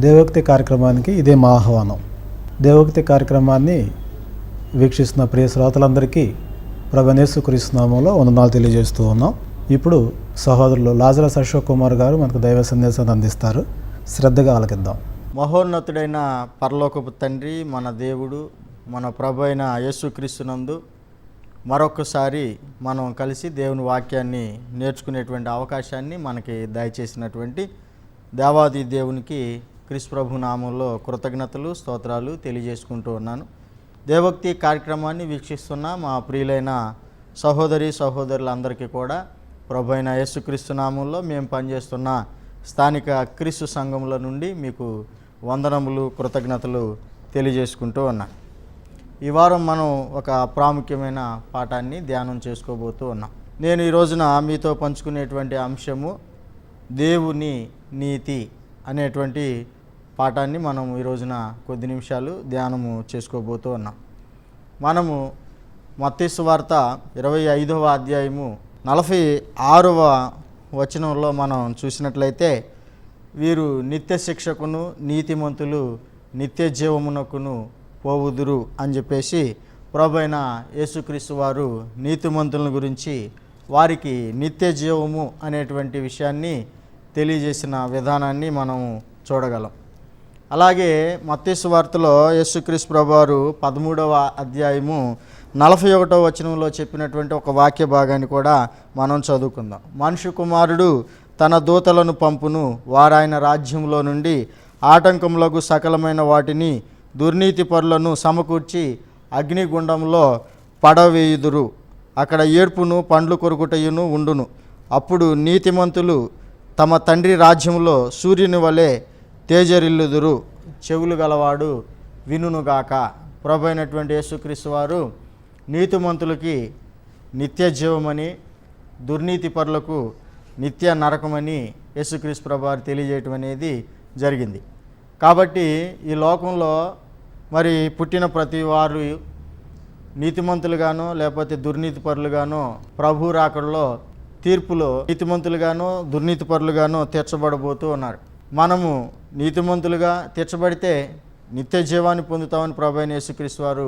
దేవోక్తి కార్యక్రమానికి ఇదే మా ఆహ్వానం. దేవోక్తి కార్యక్రమాన్ని వీక్షిస్తున్న ప్రియ శ్రోతలందరికీ ప్రభువైన యేసుక్రీస్తు నామములో వందనాలు తెలియజేస్తూ ఉన్నాం. ఇప్పుడు సహోదరులు లాజరస్ అశోక్ కుమార్ గారు మనకు దైవ సందేశాన్ని అందిస్తారు. శ్రద్ధగా ఆలకిద్దాం. మహోన్నతుడైన పరలోకపు తండ్రి, మన దేవుడు, మన ప్రభు అయిన యేసుక్రీస్తునందు మరొకసారి మనం కలిసి దేవుని వాక్యాన్ని నేర్చుకునేటువంటి అవకాశాన్ని మనకి దయచేసినటువంటి దేవాది దేవునికి క్రీస్తు ప్రభు నామంలో కృతజ్ఞతలు, స్తోత్రాలు తెలియజేసుకుంటూ ఉన్నాను. దేవోక్తి కార్యక్రమాన్ని వీక్షిస్తున్న మా ప్రియులైన సహోదరులందరికీ కూడా ప్రభు అయిన యేసుక్రీస్తు నామంలో మేము పనిచేస్తున్న స్థానిక క్రీస్తు సంఘముల నుండి మీకు వందనములు, కృతజ్ఞతలు తెలియజేసుకుంటూ ఉన్నాను. ఈ వారం మనం ఒక ప్రాముఖ్యమైన పాఠాన్ని ధ్యానం చేసుకోబోతూ ఉన్నాం. నేను ఈ రోజున మీతో పంచుకునేటువంటి అంశము దేవుని నీతి అనేటువంటి పాఠాన్ని మనం ఈ రోజున కొద్ది నిమిషాలు ధ్యానము చేసుకోబోతూ ఉన్నాం. మనము మత్తయి సువార్త 25వ అధ్యాయము 46వ వచనంలో మనం చూసినట్లయితే, వీరు నిత్య శిక్షకును నీతిమంతులు నిత్య జీవమునకును పోవుదురు అని చెప్పేసి ప్రభువైన యేసుక్రీస్తు వారు నీతిమంతుల గురించి, వారికి నిత్య జీవము అనేటువంటి విషయాన్ని తెలియజేసిన విధానాన్ని మనం చూడగలం. అలాగే మత్తయి సువార్తలో యేసుక్రీస్తు ప్రభువారు 13వ అధ్యాయము 41వ వచనంలో చెప్పినటువంటి ఒక వాక్య భాగాన్ని కూడా మనం చదువుకుందాం. మనుష్య కుమారుడు తన దూతలను పంపును, వారాయన రాజ్యంలో నుండి ఆటంకములకు సకలమైన వాటిని దుర్నీతి పరులను సమకూర్చి అగ్నిగుండంలో పడవేయుదురు. అక్కడ ఏడ్పును పండ్లు కొరుకుటయును ఉండును. అప్పుడు నీతిమంతులు తమ తండ్రి రాజ్యంలో సూర్యుని వలె తేజరిల్లుదురు. చెవులు గలవాడు వినుగాక. ప్రభు అయినటువంటి యేసుక్రీస్తు వారు నీతిమంతులకి నిత్య జీవమని, దుర్నీతి పరులకు నిత్య నరకమని యేసుక్రీస్తు ప్రభు వారు తెలియజేయటం అనేది జరిగింది. కాబట్టి ఈ లోకంలో మరి పుట్టిన ప్రతి వారు నీతిమంతులుగానో లేకపోతే దుర్నీతి పరులుగానో ప్రభు రాకడలో తీర్పులో నీతిమంతులుగానో దుర్నీతి పరులుగానో తీర్చబడబోతూ ఉన్నారు. మనము నీతిమంతులుగా తీర్చబడితే నిత్య జీవాన్ని పొందుతామని ప్రభు అయిన యేసుక్రీస్తు వారు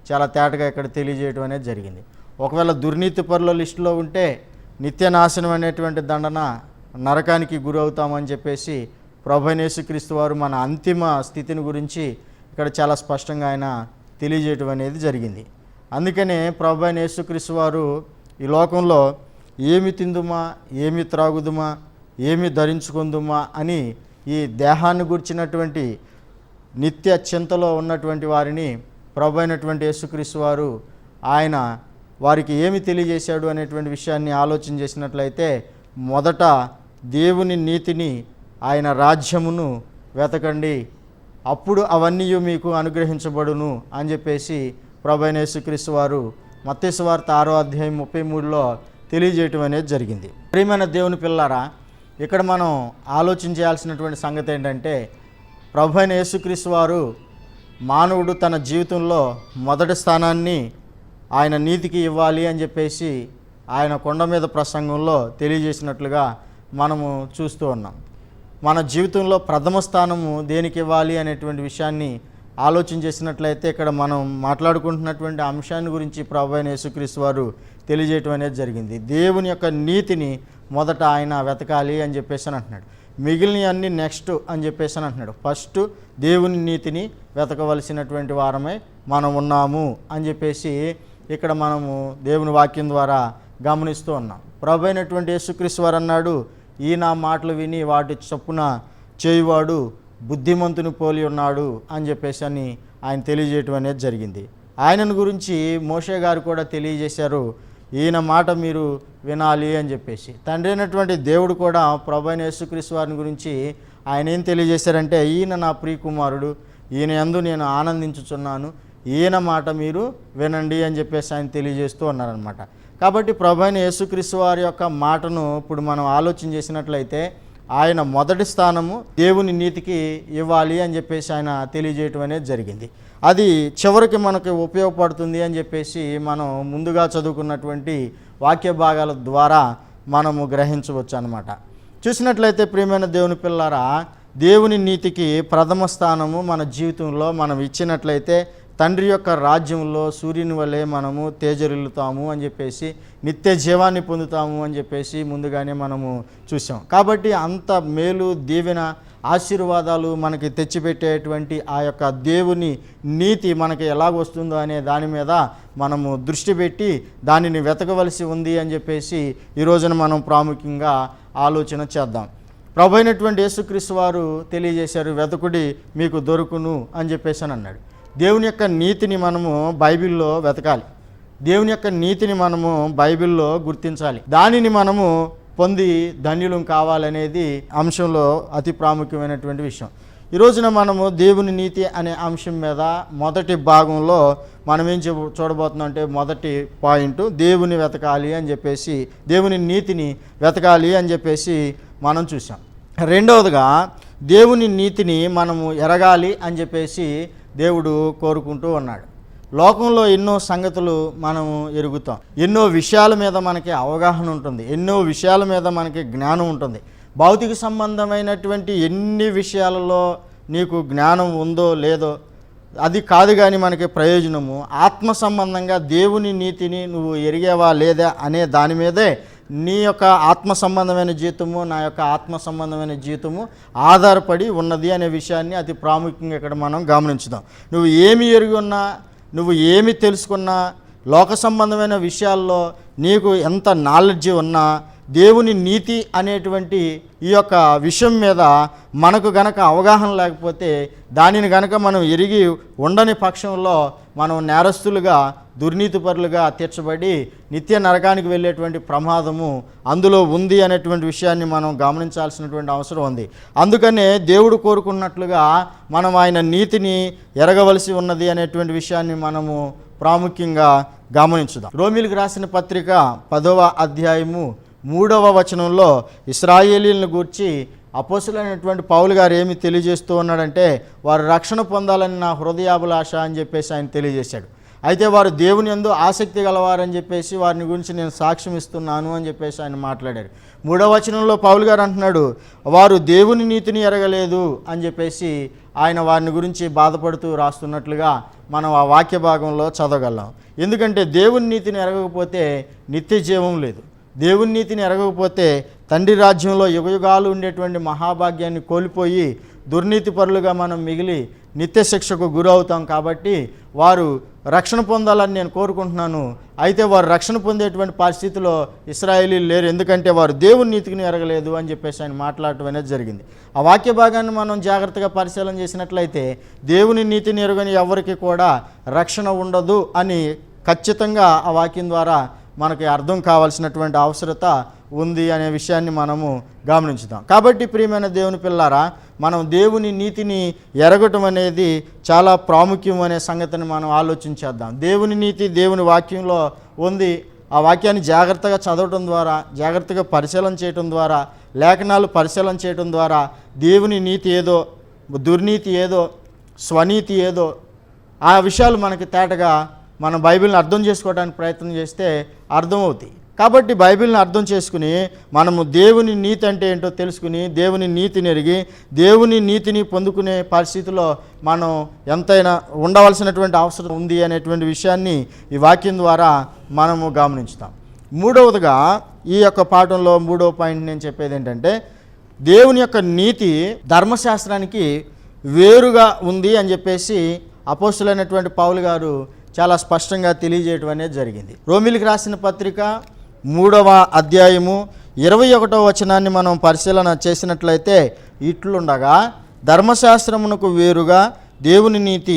చాలా తేటగా ఇక్కడ తెలియజేయడం అనేది జరిగింది. ఒకవేళ దుర్నీతి పరుల లిస్టులో ఉంటే నిత్య నాశనం అనేటువంటి దండన, నరకానికి గురి అవుతామని చెప్పేసి ప్రభు అయిన యేసుక్రీస్తు వారు మన అంతిమ స్థితిని గురించి ఇక్కడ చాలా స్పష్టంగా ఆయన తెలియజేయటం అనేది జరిగింది. అందుకనే ప్రభు అయిన యేసుక్రీస్తు వారు ఈ లోకంలో ఏమి తిందుమా, ఏమి త్రాగుదుమా, ఏమి ధరించుకుందుమా అని ఈ దేహాన్ని గుర్చినటువంటి నిత్య చింతలో ఉన్నటువంటి వారిని ప్రభు అయినటువంటి యేసుక్రీస్తు వారు ఆయన వారికి ఏమి తెలియజేశాడు అనేటువంటి విషయాన్ని ఆలోచన చేసినట్లయితే, మొదట దేవుని నీతిని, ఆయన రాజ్యమును వెతకండి, అప్పుడు అవన్నీ మీకు అనుగ్రహించబడును అని చెప్పేసి ప్రభు అయిన యేసుక్రీస్తు వారు మత్తయి సువార్త 6వ అధ్యాయం 33లో తెలియజేయటం అనేది జరిగింది. ప్రియమైన దేవుని పిల్లారా, ఇక్కడ మనం ఆలోచన చేయాల్సినటువంటి సంగతి ఏంటంటే, ప్రభు అయిన యేసుక్రీస్తు వారు మానవుడు తన జీవితంలో మొదటి స్థానాన్ని ఆయన నీతికి ఇవ్వాలి అని చెప్పేసి ఆయన కొండ మీద ప్రసంగంలో తెలియజేసినట్లుగా మనము చూస్తూ ఉన్నాం. మన జీవితంలో ప్రథమ స్థానము దేనికి ఇవ్వాలి అనేటువంటి విషయాన్ని ఆలోచన చేసినట్లయితే, ఇక్కడ మనం మాట్లాడుకుంటున్నటువంటి అంశాన్ని గురించి ప్రభు అయిన యేసుక్రీస్తు వారు తెలియజేయటం అనేది జరిగింది. దేవుని యొక్క నీతిని మొదట ఆయన వెతకాలి అని చెప్పేసి అని అంటున్నాడు. మిగిలిన అన్నీ నెక్స్ట్ అని చెప్పేసి అని అంటున్నాడు. ఫస్ట్ దేవుని నీతిని వెతకవలసినటువంటి వారమై మనం ఉన్నాము అని చెప్పేసి ఇక్కడ మనము దేవుని వాక్యం ద్వారా గమనిస్తూ ఉన్నాం. ప్రభు అయినటువంటి యేసుక్రీస్తు వారు అన్నాడు, ఈ నా మాటలు విని వాటి చొప్పున చేయువాడు బుద్ధిమంతుని పోలి ఉన్నాడు అని చెప్పేసి అని ఆయన తెలియజేయటం అనేది జరిగింది. ఆయనను గురించి మోషే గారు కూడా తెలియజేశారు, ఈయన మాట మీరు వినాలి అని చెప్పేసి. తండ్రి అయినటువంటి దేవుడు కూడా ప్రభు అయిన యేసుక్రీస్తు వారిని గురించి ఆయన ఏం తెలియజేశారంటే, ఈయన నా ప్రియకుమారుడు, ఈయన యందు నేను ఆనందించుచున్నాను, ఈయన మాట మీరు వినండి అని చెప్పేసి ఆయన తెలియజేస్తూ ఉన్నారనమాట. కాబట్టి ప్రభు అయిన యేసుక్రీస్తు వారి యొక్క మాటను ఇప్పుడు మనం ఆలోచన చేసినట్లయితే, ఆయన మొదటి స్థానము దేవుని నీతికి ఇవ్వాలి అని చెప్పేసి ఆయన తెలియజేయటం అనేది జరిగింది. అది చివరికి మనకు ఉపయోగపడుతుంది అని చెప్పేసి మనం ముందుగా చదువుకున్నటువంటి వాక్య భాగాల ద్వారా మనము గ్రహించవచ్చు అన్నమాట. చూసినట్లయితే ప్రియమైన దేవుని పిల్లారా, దేవుని నీతికి ప్రథమ స్థానము మన జీవితంలో మనం ఇచ్చినట్లయితే తండ్రి యొక్క రాజ్యంలో సూర్యుని వలె మనము తేజరిల్లుతాము అని చెప్పేసి నిత్య జీవాన్ని పొందుతాము అని చెప్పేసి ముందుగానే మనము చూసాం. కాబట్టి అంత మేలు దీవెన ఆశీర్వాదాలు మనకి తెచ్చిపెట్టేటువంటి ఆ యొక్క దేవుని నీతి మనకి ఎలా వస్తుందో అనే దాని మీద మనము దృష్టి పెట్టి దానిని వెతకవలసి ఉంది అని చెప్పేసి ఈ రోజున మనం ప్రాముఖ్యంగా ఆలోచన చేద్దాం. ప్రభు అయినటువంటి యేసుక్రీస్తు వారు తెలియజేశారు, వెతకుడి మీకు దొరుకును అని చెప్పేసి అని అన్నాడు. దేవుని యొక్క నీతిని మనము బైబిల్లో వెతకాలి, దేవుని యొక్క నీతిని మనము బైబిల్లో గుర్తించాలి, దానిని మనము పొంది ధన్యులం కావాలనేది అంశంలో అతి ప్రాముఖ్యమైనటువంటి విషయం. ఈ రోజున మనము దేవుని నీతి అనే అంశం మీద మొదటి భాగంలో మనం ఏం చూడబోతున్నాం అంటే, మొదటి పాయింట్ దేవుని వెతకాలి అని చెప్పేసి, దేవుని నీతిని వెతకాలి అని చెప్పేసి మనం చూసాం. రెండవదిగా దేవుని నీతిని మనము ఎరగాలి అని చెప్పేసి దేవుడు కోరుకుంటూ ఉన్నాడు. లోకంలో ఎన్నో సంగతులు మనము ఎరుగుతాం, ఎన్నో విషయాల మీద మనకి అవగాహన ఉంటుంది, ఎన్నో విషయాల మీద మనకి జ్ఞానం ఉంటుంది. భౌతిక సంబంధమైనటువంటి ఎన్ని విషయాలలో నీకు జ్ఞానం ఉందో లేదో అది కాదు, కానీ మనకి ప్రయోజనము ఆత్మ సంబంధంగా దేవుని నీతిని నువ్వు ఎరిగేవా లేదా అనే దాని మీదే నీ యొక్క ఆత్మ సంబంధమైన జీవితము, నా యొక్క ఆత్మ సంబంధమైన జీవితము ఆధారపడి ఉన్నది అనే విషయాన్ని అతి ప్రాముఖ్యంగా ఇక్కడ మనం గమనించుదాం. నువ్వు ఏమి ఎరిగి ఉన్నా, నువ్వు ఏమి తెలుసుకున్నా, లోక సంబంధమైన విషయాల్లో నీకు ఎంత నాలెడ్జ్ ఉన్నా, దేవుని నీతి అనేటువంటి ఈ యొక్క విషయం మీద మనకు గనక అవగాహన లేకపోతే, దానిని గనక మనం ఎరిగి ఉండని పక్షంలో మనం నేరస్తులుగా, దుర్నీతిపరులుగా తీర్చబడి నిత్య నరకానికి వెళ్ళేటువంటి ప్రమాదము అందులో ఉంది అనేటువంటి విషయాన్ని మనం గమనించాల్సినటువంటి అవసరం ఉంది. అందుకనే దేవుడు కోరుకున్నట్లుగా మనం ఆయన నీతిని ఎరగవలసి ఉన్నది అనేటువంటి విషయాన్ని మనము ప్రాముఖ్యంగా గమనించుదాం. రోమీయులకు రాసిన పత్రిక 10వ అధ్యాయము 3వ వచనంలో ఇశ్రాయేలీలను గూర్చి అపోస్తులైనటువంటి పౌలు గారు ఏమి తెలియజేస్తూ ఉన్నాడంటే, వారు రక్షణ పొందాలని నా హృదయాభిలాష అని చెప్పేసి ఆయన తెలియజేశాడు. అయితే వారు దేవుని యందు ఆసక్తి గలవారని చెప్పేసి వారిని గురించి నేను సాక్ష్యం ఇస్తున్నాను అని చెప్పేసి ఆయన మాట్లాడారు. 3వ వచనంలో పౌలు గారు అంటున్నాడు, వారు దేవుని నీతిని ఎరగలేదు అని చెప్పేసి ఆయన వారిని గురించి బాధపడుతూ రాస్తున్నట్లుగా మనం ఆ వాక్య భాగంలో చదవగలం. ఎందుకంటే దేవుని నీతిని ఎరగకపోతే నిత్య జీవం లేదు, దేవుని నీతిని ఎరగకపోతే తండ్రి రాజ్యంలో యుగయుగాలు ఉండేటువంటి మహాభాగ్యాన్ని కోల్పోయి దుర్నీతిపరులుగా మనం మిగిలి నిత్య శిక్షకు గురవుతాం. కాబట్టి వారు రక్షణ పొందాలని నేను కోరుకుంటున్నాను. అయితే వారు రక్షణ పొందేటువంటి పరిస్థితిలో ఇశ్రాయేలీలు లేరు, ఎందుకంటే వారు దేవుని నీతిని ఎరగలేదు అని చెప్పేసి ఆయన మాట్లాడటం అనేది జరిగింది. ఆ వాక్య భాగాన్ని మనం జాగ్రత్తగా పరిశీలన చేసినట్లయితే దేవుని నీతిని ఎరగని ఎవరికి కూడా రక్షణ ఉండదు అని ఖచ్చితంగా ఆ వాక్యం ద్వారా మనకి అర్థం కావాల్సినటువంటి అవసరత ఉంది అనే విషయాన్ని మనము గమనించుదాం. కాబట్టి ప్రియమైన దేవుని పిల్లారా, మనం దేవుని నీతిని ఎరగటం అనేది చాలా ప్రాముఖ్యం అనే సంగతిని మనం ఆలోచించేద్దాం. దేవుని నీతి దేవుని వాక్యంలో ఉంది. ఆ వాక్యాన్ని జాగ్రత్తగా చదవటం ద్వారా, జాగ్రత్తగా పరిశీలన చేయటం ద్వారా, లేఖనాలు పరిశీలన చేయటం ద్వారా దేవుని నీతి ఏదో, దుర్నీతి ఏదో, స్వనీతి ఏదో ఆ విషయాలు మనకి తేటగా మనం బైబిల్ని అర్థం చేసుకోవడానికి ప్రయత్నం చేస్తే అర్థమవుతాయి. కాబట్టి బైబిల్ని అర్థం చేసుకుని మనము దేవుని నీతి అంటే ఏంటో తెలుసుకుని దేవుని నీతిని ఎరిగి దేవుని నీతిని పొందుకునే పరిస్థితిలో మనం ఎంతైనా ఉండవలసినటువంటి అవసరం ఉంది అనేటువంటి విషయాన్ని ఈ వాక్యం ద్వారా మనము గమనించుతాం. మూడవదిగా ఈ యొక్క పాఠంలో 3వ పాయింట్ నేను చెప్పేది ఏంటంటే, దేవుని యొక్క నీతి ధర్మశాస్త్రానికి వేరుగా ఉంది అని చెప్పేసి అపోస్తులైనటువంటి పౌలు గారు చాలా స్పష్టంగా తెలియజేయడం అనేది జరిగింది. రోమీయులకు రాసిన పత్రిక 3వ అధ్యాయము 21వ వచనాన్ని మనం పరిశీలన చేసినట్లయితే, ఇట్లుండగా ధర్మశాస్త్రమునకు వేరుగా దేవుని నీతి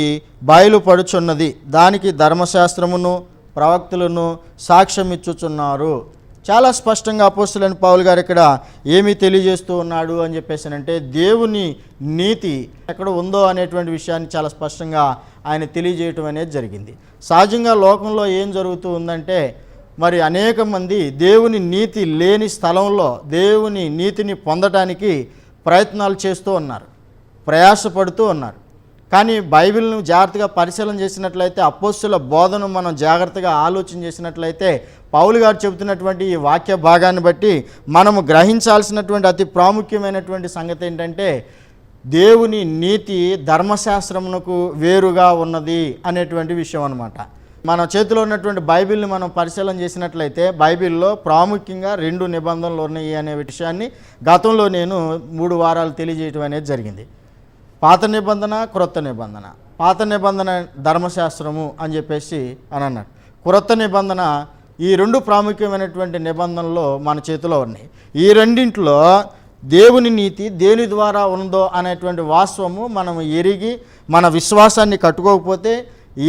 బయలుపడుచున్నది, దానికి ధర్మశాస్త్రమును ప్రవక్తలను సాక్ష్యం ఇచ్చుచున్నారు. చాలా స్పష్టంగా అపోస్తులైన పౌలు గారు ఇక్కడ ఏమి తెలియజేస్తూ ఉన్నాడు అని చెప్పేసానంటే, దేవుని నీతి ఎక్కడ ఉందో అనేటువంటి విషయాన్ని చాలా స్పష్టంగా ఆయన తెలియజేయటం అనేది జరిగింది. సహజంగా లోకంలో ఏం జరుగుతూ ఉందంటే, మరి అనేక మంది దేవుని నీతి లేని స్థలంలో దేవుని నీతిని పొందటానికి ప్రయత్నాలు చేస్తూ ఉన్నారు, ప్రయాసపడుతూ ఉన్నారు. కానీ బైబిల్ను జాగ్రత్తగా పరిశీలన చేసినట్లయితే, అపోస్తుల బోధను మనం జాగ్రత్తగా ఆలోచన చేసినట్లయితే, పౌలు గారు చెబుతున్నటువంటి ఈ వాక్య భాగాన్ని బట్టి మనము గ్రహించాల్సినటువంటి అతి ప్రాముఖ్యమైనటువంటి సంగతి ఏంటంటే, దేవుని నీతి ధర్మశాస్త్రమునకు వేరుగా ఉన్నది అనేటువంటి విషయం అన్నమాట. మన చేతిలో ఉన్నటువంటి బైబిల్ని మనం పరిశీలన చేసినట్లయితే బైబిల్లో ప్రాముఖ్యంగా 2 నిబంధనలు ఉన్నాయి అనే విషయాన్ని గతంలో నేను 3 వారాలు తెలియజేయటం అనేది జరిగింది. పాత నిబంధన, క్రొత్త నిబంధన. పాత నిబంధన ధర్మశాస్త్రము అని చెప్పేసి అని అన్నాడు. క్రొత్త నిబంధన, ఈ 2 ప్రాముఖ్యమైనటువంటి నిబంధనలు మన చేతిలో ఉన్నాయి. ఈ రెండింటిలో దేవుని నీతి దేని ద్వారా ఉందో అనేటువంటి వాస్తవము మనము ఎరిగి మన విశ్వాసాన్ని కట్టుకోకపోతే,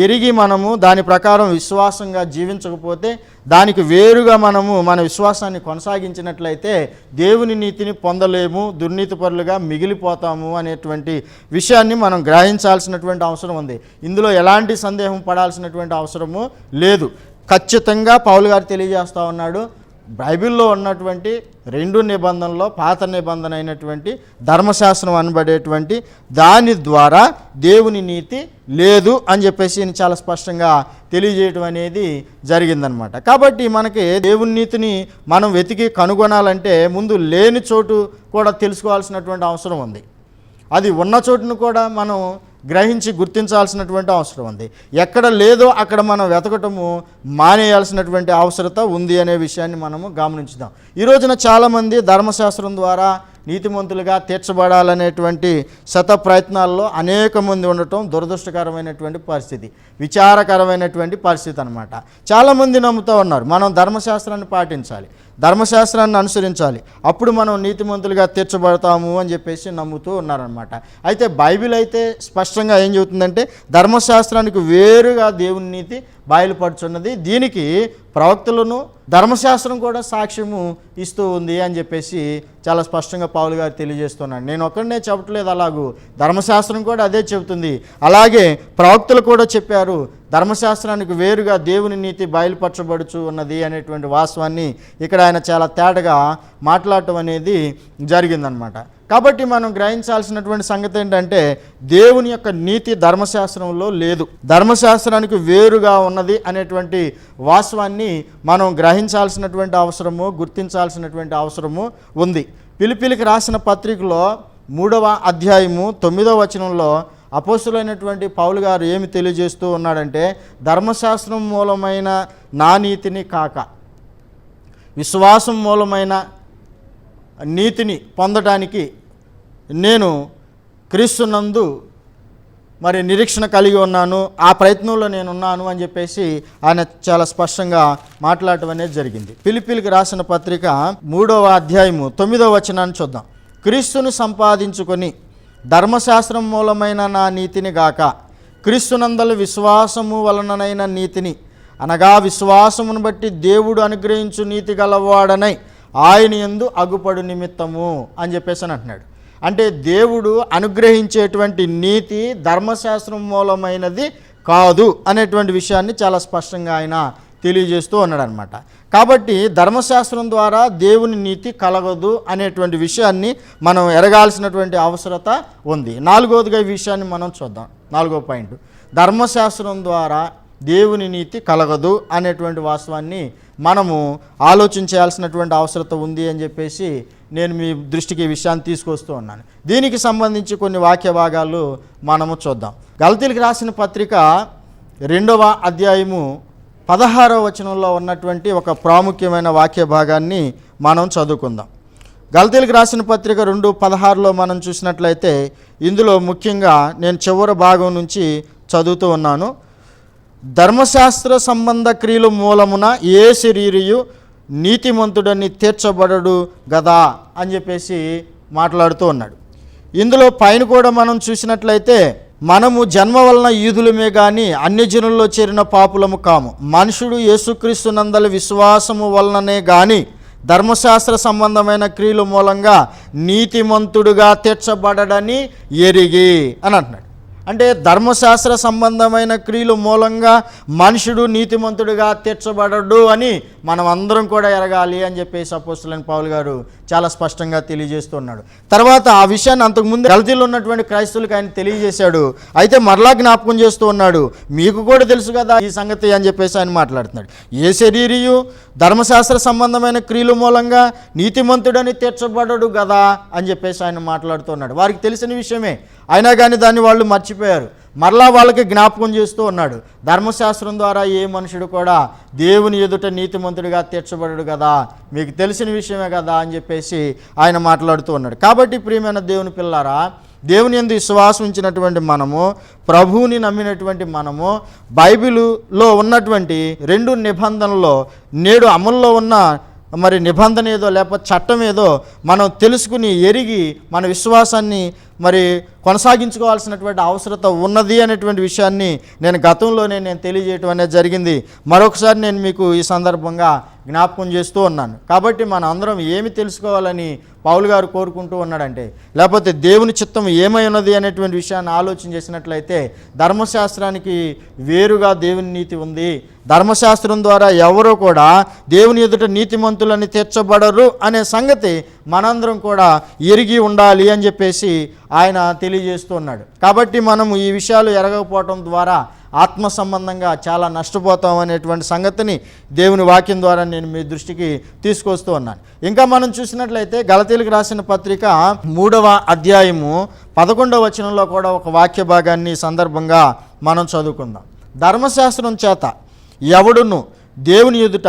ఎరిగి మనము దాని ప్రకారం విశ్వాసంగా జీవించకపోతే, దానికి వేరుగా మనము మన విశ్వాసాన్ని కొనసాగించినట్లయితే దేవుని నీతిని పొందలేము, దుర్నీతిపరులుగా మిగిలిపోతాము అనేటువంటి విషయాన్ని మనం గ్రహించాల్సినటువంటి అవసరం ఉంది. ఇందులో ఎలాంటి సందేహం పడాల్సినటువంటి అవసరము లేదు. ఖచ్చితంగా పౌలు గారు తెలియజేస్తూ ఉన్నాడు, బైబిల్లో ఉన్నటువంటి 2 నిబంధనల్లో పాత నిబంధన అయినటువంటి ధర్మశాస్త్రం అనబడేటువంటి దాని ద్వారా దేవుని నీతి లేదు అని చెప్పేసి చాలా స్పష్టంగా తెలియజేయటం అనేది జరిగిందనమాట. కాబట్టి మనకి దేవుని నీతిని మనం వెతికి కనుగొనాలంటే ముందు లేని చోటు కూడా తెలుసుకోవాల్సినటువంటి అవసరం ఉంది. అది ఉన్న చోటును కూడా మనం గ్రహించి గుర్తించాల్సినటువంటి అవసరం ఉంది. ఎక్కడ లేదో అక్కడ మనం వెతకటము మానేయాల్సినటువంటి అవసరత ఉంది అనే విషయాన్ని మనము గమనించుదాం. ఈ రోజున చాలామంది ధర్మశాస్త్రం ద్వారా నీతిమంతులుగా తీర్చబడాలనేటువంటి శత ప్రయత్నాల్లో అనేక మంది ఉండటం దురదృష్టకరమైనటువంటి పరిస్థితి, విచారకరమైనటువంటి పరిస్థితి అన్నమాట. చాలామంది నమ్ముతూ ఉన్నారు మనం ధర్మశాస్త్రాన్ని పాటించాలి, ధర్మశాస్త్రాన్ని అనుసరించాలి, అప్పుడు మనం నీతిమంతులుగా తీర్చబడతాము అని చెప్పేసి నమ్ముతూ ఉన్నారనమాట. అయితే బైబిల్ అయితే స్పష్టంగా ఏం చెబుతుందంటే ధర్మశాస్త్రానికి వేరుగా దేవుని నీతి బయలుపడుచున్నది. దీనికి ప్రవక్తలను ధర్మశాస్త్రం కూడా సాక్ష్యము ఇస్తూ ఉంది అని చెప్పేసి చాలా స్పష్టంగా పౌలు గారు తెలియజేస్తున్నాడు. నేను ఒక్కడనే చెప్పట్లేదు, అలాగూ ధర్మశాస్త్రం కూడా అదే చెబుతుంది. అలాగే ప్రవక్తలు కూడా చెప్పారు ధర్మశాస్త్రానికి వేరుగా దేవుని నీతి బయలుపరచబడుచు ఉన్నది అనేటువంటి వాస్తవాన్ని ఇక్కడ ఆయన చాలా తేటగా మాట్లాడటం అనేది జరిగిందనమాట. కాబట్టి మనం గ్రహించాల్సినటువంటి సంగతి ఏంటంటే దేవుని యొక్క నీతి ధర్మశాస్త్రంలో లేదు, ధర్మశాస్త్రానికి వేరుగా ఉన్నది అనేటువంటి వాస్తవాన్ని మనం గ్రహించాల్సినటువంటి అవసరము, గుర్తించాల్సినటువంటి అవసరము ఉంది. ఫిలిప్పీలకు రాసిన పత్రికలో 3వ అధ్యాయము 9వ వచనంలో అపోస్తులైనటువంటి పౌలు గారు ఏమి తెలియజేస్తూ ఉన్నాడంటే, ధర్మశాస్త్రం మూలమైన నా నీతిని కాక విశ్వాసం మూలమైన నీతిని పొందడానికి నేను క్రీస్తునందు మరి నిరీక్షణ కలిగి ఉన్నాను, ఆ ప్రయత్నంలో నేనున్నాను అని చెప్పేసి ఆయన చాలా స్పష్టంగా మాట్లాడటం అనేది జరిగింది. ఫిలిప్పీలకు రాసిన పత్రిక 3వ అధ్యాయము 9వ వచనాన్ని చూద్దాం. క్రీస్తును సంపాదించుకొని ధర్మశాస్త్రం మూలమైన నా నీతిని గాక క్రీస్తునందలి విశ్వాసము వలననైన నీతిని, అనగా విశ్వాసమును బట్టి దేవుడు అనుగ్రహించు నీతి గలవాడనై ఆయన యందు అగుపడు నిమిత్తము అని చెప్పేసి అని అంటున్నాడు. అంటే దేవుడు అనుగ్రహించేటువంటి నీతి ధర్మశాస్త్రం మూలమైనది కాదు అనేటువంటి విషయాన్ని చాలా స్పష్టంగా ఆయన తెలియజేస్తూ ఉన్నాడు అనమాట. కాబట్టి ధర్మశాస్త్రం ద్వారా దేవుని నీతి కలగదు అనేటువంటి విషయాన్ని మనం ఎరగాల్సినటువంటి అవసరత ఉంది. 4వదిగా ఈ విషయాన్ని మనం చూద్దాం. 4వ పాయింట్, ధర్మశాస్త్రం ద్వారా దేవుని నీతి కలగదు అనేటువంటి వాస్తవాన్ని మనము ఆలోచించాల్సినటువంటి అవసరత ఉంది అని చెప్పేసి నేను మీ దృష్టికి ఈ విషయాన్ని తీసుకొస్తూ ఉన్నాను. దీనికి సంబంధించి కొన్ని వాక్య భాగాలు మనము చూద్దాం. గలతీలకు రాసిన పత్రిక 2వ అధ్యాయము 16వ వచనంలో ఉన్నటువంటి ఒక ప్రాముఖ్యమైన వాక్య భాగాన్ని మనం చదువుకుందాం. గలతీలకు రాసిన పత్రిక 2:16లో మనం చూసినట్లయితే ఇందులో ముఖ్యంగా నేను చివరి భాగం నుంచి చదువుతూ ఉన్నాను. ధర్మశాస్త్ర సంబంధ క్రియల మూలమున ఏ శరీరియు నీతిమంతుడని తీర్చబడడు గదా అని చెప్పేసి మాట్లాడుతూ ఉన్నాడు. ఇందులో పైన కూడా మనం చూసినట్లయితే మనము జన్మ వలన యూదులమే కానీ అన్యజనుల్లో చేరిన పాపులము కాము, మనుషుడు యేసుక్రీస్తు నందలి విశ్వాసము వలననే కానీ ధర్మశాస్త్ర సంబంధమైన క్రియల మూలంగా నీతిమంతుడుగా తీర్చబడడని ఎరిగి అని అంటున్నాడు. అంటే ధర్మశాస్త్ర సంబంధమైన క్రియల మూలంగా మనుషుడు నీతిమంతుడిగా తీర్చబడడు అని మనం అందరం కూడా ఎరగాలి అని చెప్పేసి అపోస్తలుడైన పౌలు గారు చాలా స్పష్టంగా తెలియజేస్తున్నాడు. తర్వాత ఆ విషయాన్ని అంతకుముందు గలతీలో ఉన్నటువంటి క్రైస్తవులకు ఆయన తెలియజేశాడు. అయితే మరలా జ్ఞాపకం చేస్తూ ఉన్నాడు, మీకు కూడా తెలుసు కదా ఈ సంగతి అని చెప్పేసి ఆయన మాట్లాడుతున్నాడు. ఏ శరీరియు ధర్మశాస్త్ర సంబంధమైన క్రియల మూలంగా నీతిమంతుడని తీర్చబడడు కదా అని చెప్పేసి ఆయన మాట్లాడుతున్నాడు. వారికి తెలిసిన విషయమే, అయినా కానీ దాన్ని వాళ్ళు మర్చిపోయారు. మరలా వాళ్ళకి జ్ఞాపకం చేస్తూ ఉన్నాడు, ధర్మశాస్త్రం ద్వారా ఏ మనుషుడు కూడా దేవుని ఎదుట నీతిమంతుడిగా తీర్చబడడు కదా, మీకు తెలిసిన విషయమే కదా అని చెప్పేసి ఆయన మాట్లాడుతూ ఉన్నాడు. కాబట్టి ప్రియమైన దేవుని పిల్లారా, దేవుని యందు విశ్వాసం ఉంచినటువంటి మనము, ప్రభువుని నమ్మినటువంటి మనము, బైబిలులో ఉన్నటువంటి 2 నిబంధనల్లో నేడు అమల్లో ఉన్న మరి నిబంధన ఏదో లేకపోతే చట్టం ఏదో మనం తెలుసుకుని ఎరిగి మన విశ్వాసాన్ని మరి కొనసాగించుకోవాల్సినటువంటి అవసరత ఉన్నది అనేటువంటి విషయాన్ని నేను గతంలోనే తెలియజేయటం అనేది జరిగింది. మరొకసారి నేను మీకు ఈ సందర్భంగా జ్ఞాపకం చేస్తూ ఉన్నాను. కాబట్టి మన అందరం ఏమి తెలుసుకోవాలని పౌలు గారు కోరుకుంటూ ఉన్నాడంటే, లేకపోతే దేవుని చిత్తం ఏమై ఉన్నది అనేటువంటి విషయాన్ని ఆలోచన చేసినట్లయితే ధర్మశాస్త్రానికి వేరుగా దేవుని నీతి ఉంది. ధర్మశాస్త్రం ద్వారా ఎవరో కూడా దేవుని ఎదుట నీతిమంతులని తీర్చబడరు అనే సంగతి మనందరం కూడా ఎరిగి ఉండాలి అని చెప్పేసి ఆయన తెలియజేస్తూ ఉన్నాడు. కాబట్టి మనము ఈ విషయాలు ఎరగకపోవటం ద్వారా ఆత్మ సంబంధంగా చాలా నష్టపోతాం అనేటువంటి సంగతిని దేవుని వాక్యం ద్వారా నేను మీ దృష్టికి తీసుకొస్తూ ఉన్నాను. ఇంకా మనం చూసినట్లయితే గలతీయులకు రాసిన పత్రిక 3వ అధ్యాయము 11వ వచనంలో కూడా ఒక వాక్య భాగాన్ని సందర్భంగా మనం చదువుకుందాం. ధర్మశాస్త్రం చేత ఎవడును దేవుని ఎదుట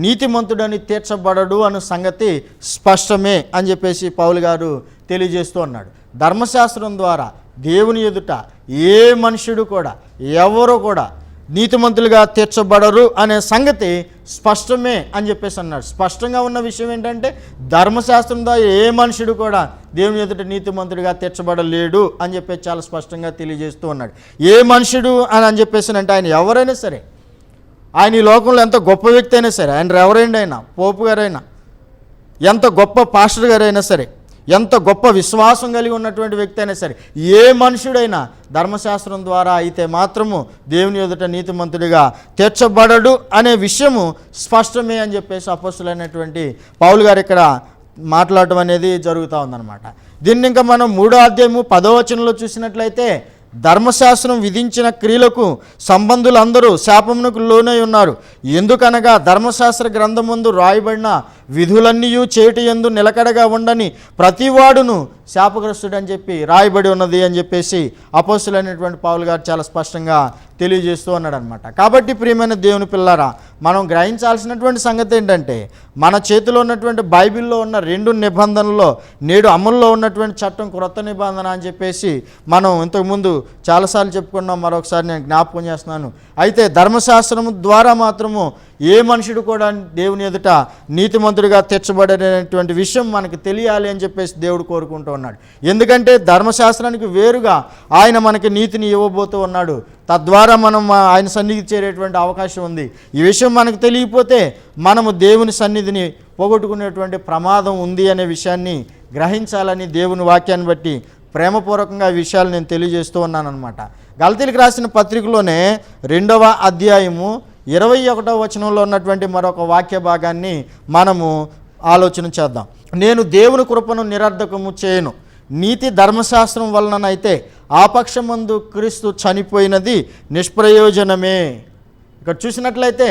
నీతిమంతుడని తీర్చబడడు అను సంగతి స్పష్టమే అని చెప్పేసి పౌలు గారు తెలియజేస్తూ ఉన్నాడు. ధర్మశాస్త్రం ద్వారా దేవుని ఎదుట ఏ మనుషుడు కూడా ఎవరు కూడా నీతిమంతులుగా తీర్చబడరు అనే సంగతి స్పష్టమే అని చెప్పేసి అన్నాడు. స్పష్టంగా ఉన్న విషయం ఏంటంటే ధర్మశాస్త్రం ద్వారా ఏ మనుషుడు కూడా దేవుని ఎదుట నీతిమంతుడిగా తీర్చబడలేడు అని చెప్పేసి చాలా స్పష్టంగా తెలియజేస్తూ ఉన్నాడు. ఏ మనుషుడు అని చెప్పేసి అంటే ఆయన ఎవరైనా సరే, ఆయన ఈ లోకంలో ఎంత గొప్ప వ్యక్తి అయినా సరే, ఆయన రెవరెండ్ అయినా, పోపు గారైనా, ఎంత గొప్ప పాస్టర్ గారైనా సరే, ఎంత గొప్ప విశ్వాసం కలిగి ఉన్నటువంటి వ్యక్తి అయినా సరే, ఏ మనుషుడైనా ధర్మశాస్త్రం ద్వారా అయితే మాత్రము దేవుని ఎదుట నీతిమంతుడిగా తీర్చబడడు అనే విషయము స్పష్టమే అని చెప్పేసి అపోస్తలుడైనటువంటి పౌలు గారు ఇక్కడ మాట్లాడటం అనేది జరుగుతూ ఉందన్నమాట. దీన్ని ఇంకా మనం 3వ అధ్యాయము 10వ వచనంలో చూసినట్లయితే, ధర్మశాస్త్రం విధించిన క్రియలకు సంబంధులందరూ శాపమునకు లోనై ఉన్నారు. ఎందుకనగా ధర్మశాస్త్ర గ్రంథమందు రాయబడిన విధులన్నీ చేటి యందు నిలకడగా ఉండని ప్రతివాడును శాపగ్రస్తుడు అని చెప్పి రాయబడి ఉన్నది అని చెప్పేసి అపోస్తలుడైనటువంటి పౌలు గారు చాలా స్పష్టంగా తెలియజేస్తూ ఉన్నాడు అనమాట. కాబట్టి ప్రియమైన దేవుని పిల్లారా, మనం గ్రహించాల్సినటువంటి సంగతి ఏంటంటే, మన చేతిలో ఉన్నటువంటి బైబిల్లో ఉన్న 2 నిబంధనల్లో నేడు అమల్లో ఉన్నటువంటి చట్టం క్రొత్త నిబంధన అని చెప్పేసి మనం ఇంతకుముందు చాలాసార్లు చెప్పుకున్నాం. మరొకసారి నేను జ్ఞాపకం చేస్తున్నాను. అయితే ధర్మశాస్త్రం ద్వారా మాత్రము ఏ మనుషుడు కూడా దేవుని ఎదుట నీతిమంతుడిగా తీర్చబడేటువంటి విషయం మనకు తెలియాలి అని చెప్పేసి దేవుడు కోరుకుంటూ ఉన్నాడు. ఎందుకంటే ధర్మశాస్త్రానికి వేరుగా ఆయన మనకి నీతిని ఇవ్వబోతూ ఉన్నాడు. తద్వారా మనం ఆయన సన్నిధికి చేరేటువంటి అవకాశం ఉంది. ఈ విషయం మనకు తెలియకపోతే మనము దేవుని సన్నిధిని పోగొట్టుకునేటువంటి ప్రమాదం ఉంది అనే విషయాన్ని గ్రహించాలని దేవుని వాక్యాన్ని బట్టి ప్రేమపూర్వకంగా ఈ విషయాలు నేను తెలియజేస్తూ ఉన్నాను అనమాట. గలతీయులకు రాసిన పత్రికలోనే 2వ అధ్యాయము 21వ వచనంలో ఉన్నటువంటి మరొక వాక్య భాగాన్ని మనము ఆలోచన చేద్దాం. నేను దేవుని కృపను నిరర్ధకము చేయను, నీతి ధర్మశాస్త్రం వలననైతే ఆపక్షమందు క్రీస్తు చనిపోయినది నిష్ప్రయోజనమే. ఇక్కడ చూసినట్లయితే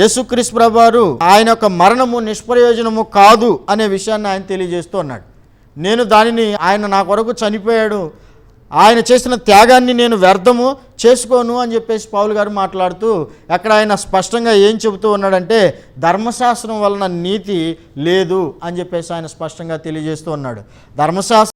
యేసుక్రీస్తు ప్రభువారు ఆయన యొక్క మరణము నిష్ప్రయోజనము కాదు అనే విషయాన్ని ఆయన తెలియజేస్తూ ఉన్నాడు. నేను దానిని, ఆయన నా కొరకు చనిపోయాడు, ఆయన చేసిన త్యాగాన్ని నేను వ్యర్థము చేసుకోను అని చెప్పేసి పౌలు గారు మాట్లాడుతూ అక్కడ ఆయన స్పష్టంగా ఏం చెబుతూ ఉన్నాడంటే, ధర్మశాస్త్రం వలన నీతి లేదు అని చెప్పేసి ఆయన స్పష్టంగా తెలియజేస్తూ ఉన్నాడు. ధర్మశాస్త్రం